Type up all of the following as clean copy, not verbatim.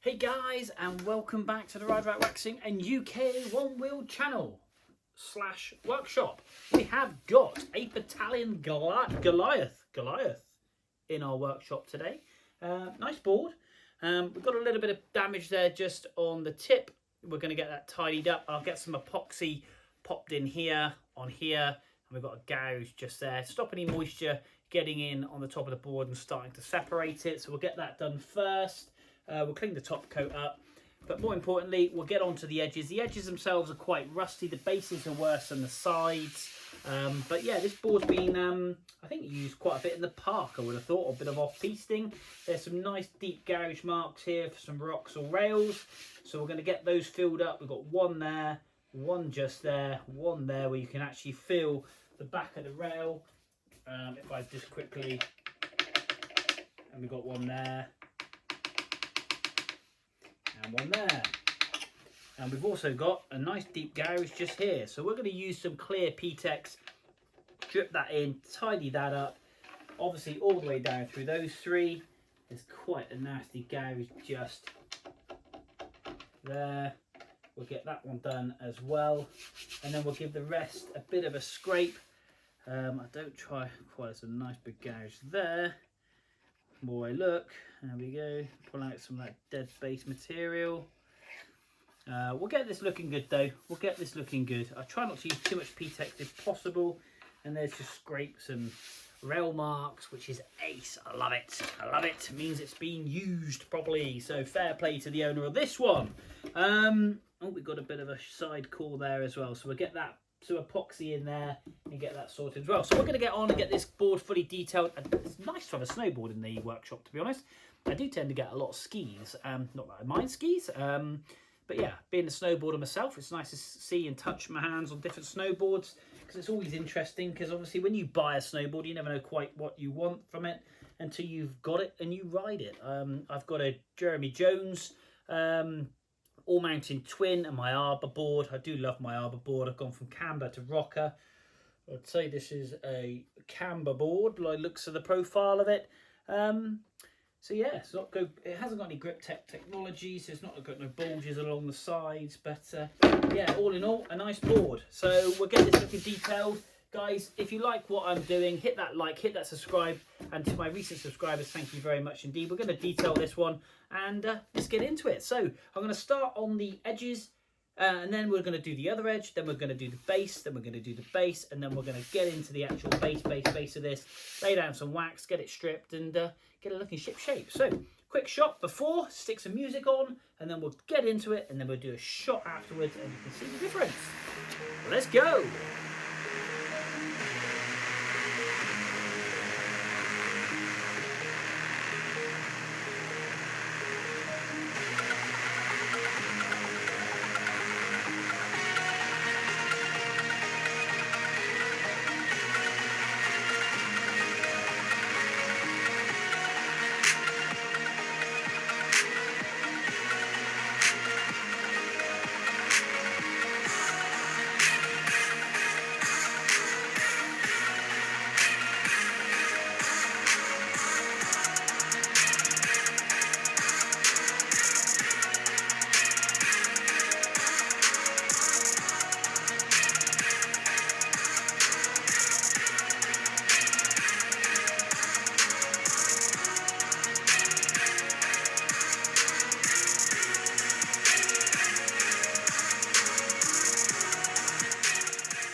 Hey guys, and welcome back to the Ride Right Waxing and UK One Wheel channel / workshop. We have got a Bataleon Goliath in our workshop today. Nice board. We've got a little bit of damage there just on the tip. We're going to get that tidied up. I'll get some epoxy popped in here, on here, and we've got a gouge just there to stop any moisture getting in on the top of the board and starting to separate it. So we'll get that done first. We'll clean the top coat up, but more importantly, we'll get onto the edges. The edges themselves are quite rusty. The bases are worse than the sides. But yeah, this board's been, I think, used quite a bit in the park, I would have thought, or a bit of off-pisting. There's some nice deep gouge marks here for some rocks or rails. So we're going to get those filled up. We've got one there, one just there, one there where you can actually feel the back of the rail. If I just quickly, and we've got one there. And one there, and we've also got a nice deep gouge just here. So we're going to use some clear Ptex, drip that in, tidy that up, obviously all the way down through those three. There's quite a nasty gouge just there. We'll get that one done as well, and then we'll give the rest a bit of a scrape. I don't try quite. There's a nice big gouge there. The more I look, there we go, pull out some of that dead base material. We'll get this looking good though, we'll get this looking good. I try not to use too much Ptex if possible, and there's just scrapes and rail marks, which is ace. I love it, I love it. It means it's been used properly, so fair play to the owner of this one. Oh, we've got a bit of a side core there as well, so we'll get that some epoxy in there and get that sorted as well. So we're going to get on and get this board fully detailed. It's nice to have a snowboard in the workshop, to be honest. I do tend to get a lot of skis, not that I mind skis, but yeah, being a snowboarder myself, it's nice to see and touch my hands on different snowboards, because it's always interesting, because obviously when you buy a snowboard, you never know quite what you want from it until you've got it and you ride it. I've got a Jeremy Jones all-mountain twin and my arbor board. I do love my arbor board. I've gone from camber to rocker. I'd say this is a camber board by the looks of the profile of it. So yeah, it hasn't got any grip technology, so it's not got no bulges along the sides, but yeah, all in all, a nice board. So we'll get this looking detailed. Guys, if you like what I'm doing, hit that like, hit that subscribe, and to my recent subscribers, thank you very much indeed. We're going to detail this one, and let's get into it. So I'm going to start on the edges, and then we're going to do the other edge, then we're going to do the base, then we're going to do the base, and then we're going to get into the actual base of this, lay down some wax, get it stripped, and get it looking ship shape. So quick shot before, stick some music on, and then we'll get into it, and then we'll do a shot afterwards, and you can see the difference. Let's go.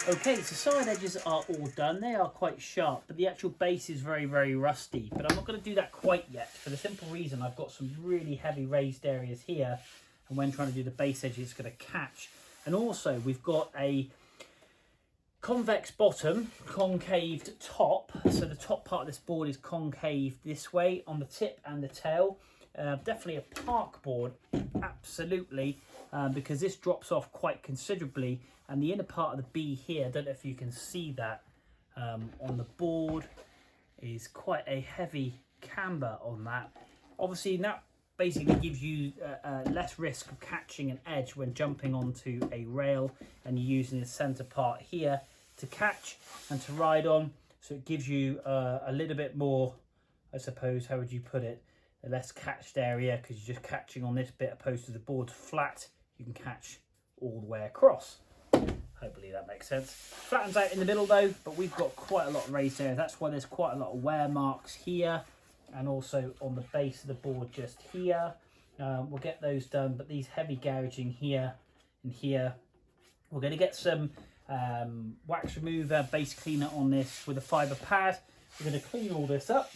Okay, so side edges are all done. They are quite sharp, but the actual base is very, very rusty. But I'm not going to do that quite yet, for the simple reason I've got some really heavy raised areas here, and when trying to do the base edge, it's going to catch. And also, we've got a convex bottom, concaved top. So the top part of this board is concave this way on the tip and the tail. Definitely a park board, absolutely, because this drops off quite considerably, and the inner part of the B here, I don't know if you can see that on the board, is quite a heavy camber on that. Obviously that basically gives you less risk of catching an edge when jumping onto a rail, and you're using the center part here to catch and to ride on, so it gives you a little bit more, I suppose, how would you put it, a less catched area, because you're just catching on this bit opposed to the board's flat. You can catch all the way across. Hopefully that makes sense. Flattens out in the middle though, but we've got quite a lot of raised areas. That's why there's quite a lot of wear marks here, and also on the base of the board just here. We'll get those done, but these heavy gouging here and here, we're going to get some wax remover, base cleaner on this with a fibre pad. We're going to clean all this up.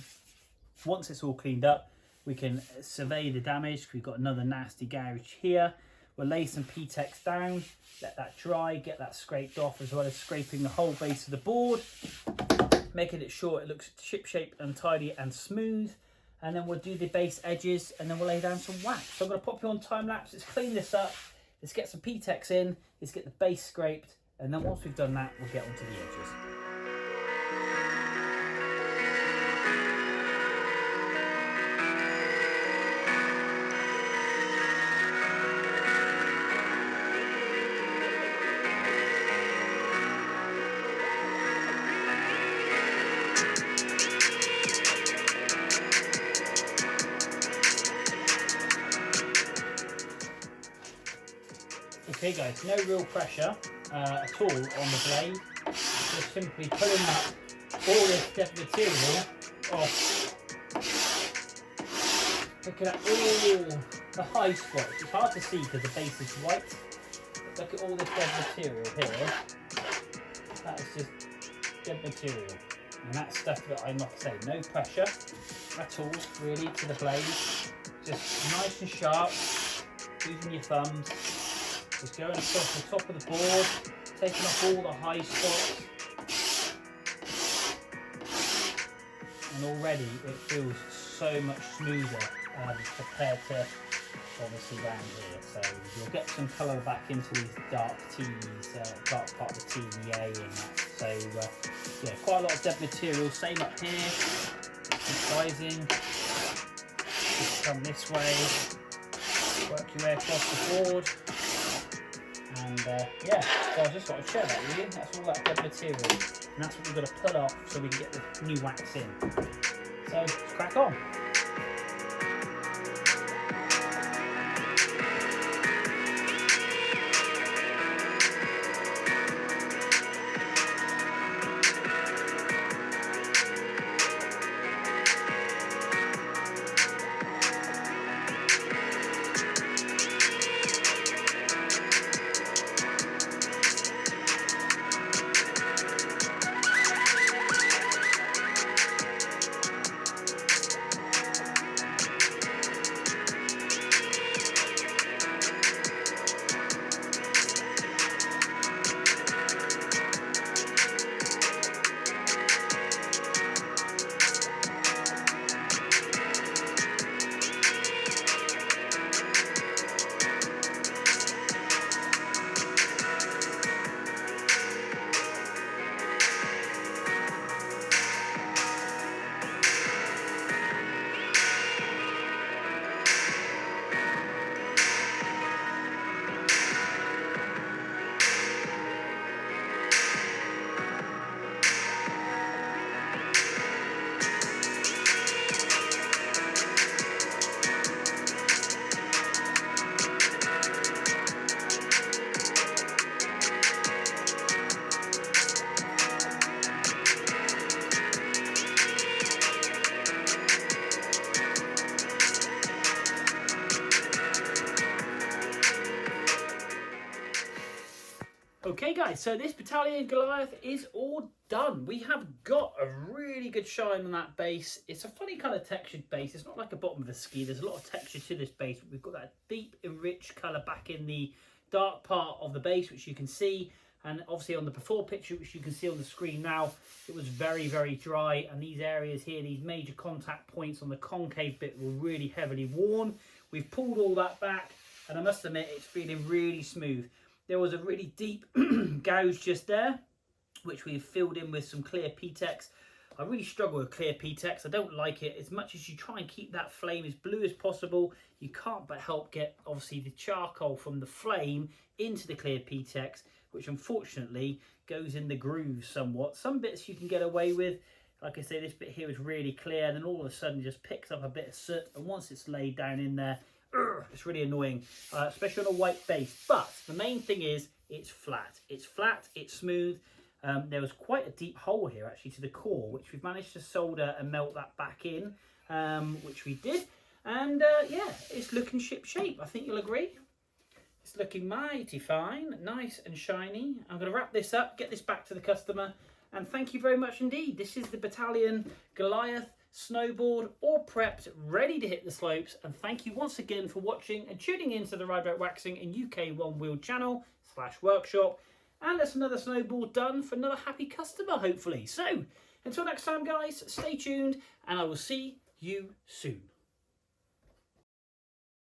Once it's all cleaned up, we can survey the damage. We've got another nasty gouge here. We'll lay some Ptex down, let that dry, get that scraped off, as well as scraping the whole base of the board, making it sure it looks ship-shape and tidy and smooth. And then we'll do the base edges, and then we'll lay down some wax. So I'm going to pop you on time lapse. Let's clean this up. Let's get some Ptex in. Let's get the base scraped, and then once we've done that, we'll get onto the edges. Okay guys, no real pressure at all on the blade, just simply pulling up all this dead material off, picking up all the high spots. It's hard to see because the base is white, but look at all this dead material here. That is just dead material, and that's stuff that I'm, like I say, no pressure at all really to the blade, just nice and sharp, using your thumbs. Just going across the top of the board, taking off all the high spots. And already it feels so much smoother compared to obviously round here. So you'll get some colour back into these dark tees, dark part of the TVA and that. So yeah, quite a lot of dead material. Same up here, sizing. Just come this way, work your way across the board. And yeah, so I just thought I'd share that with you. That's all that dead material, and that's what we've got to pull off so we can get the new wax in. So let's crack on. Okay guys, so this Bataleon Goliath is all done. We have got a really good shine on that base. It's a funny kind of textured base. It's not like a bottom of a ski. There's a lot of texture to this base. We've got that deep and rich colour back in the dark part of the base, which you can see. And obviously on the before picture, which you can see on the screen now, it was very, very dry. And these areas here, these major contact points on the concave bit were really heavily worn. We've pulled all that back, and I must admit, it's feeling really smooth. There was a really deep gouge just there, which we've filled in with some clear Ptex. I really struggle with clear Ptex. I don't like it. As much as you try and keep that flame as blue as possible, you can't but help get, obviously, the charcoal from the flame into the clear Ptex, which unfortunately goes in the grooves somewhat. Some bits you can get away with. Like I say, this bit here is really clear, then all of a sudden just picks up a bit of soot, and once it's laid down in there, it's really annoying, especially on a white base. But the main thing is it's flat. It's flat, it's smooth. There was quite a deep hole here actually to the core, which we've managed to solder and melt that back in, which we did. And yeah, it's looking ship shape. I think you'll agree. It's looking mighty fine, nice and shiny. I'm going to wrap this up, get this back to the customer, and thank you very much indeed. This is the Bataleon Goliath snowboard, all prepped, ready to hit the slopes. And thank you once again for watching and tuning in to the Ride About Waxing and UK One Wheel channel / workshop. And that's another snowboard done for another happy customer, hopefully. So until next time, guys, stay tuned, and I will see you soon.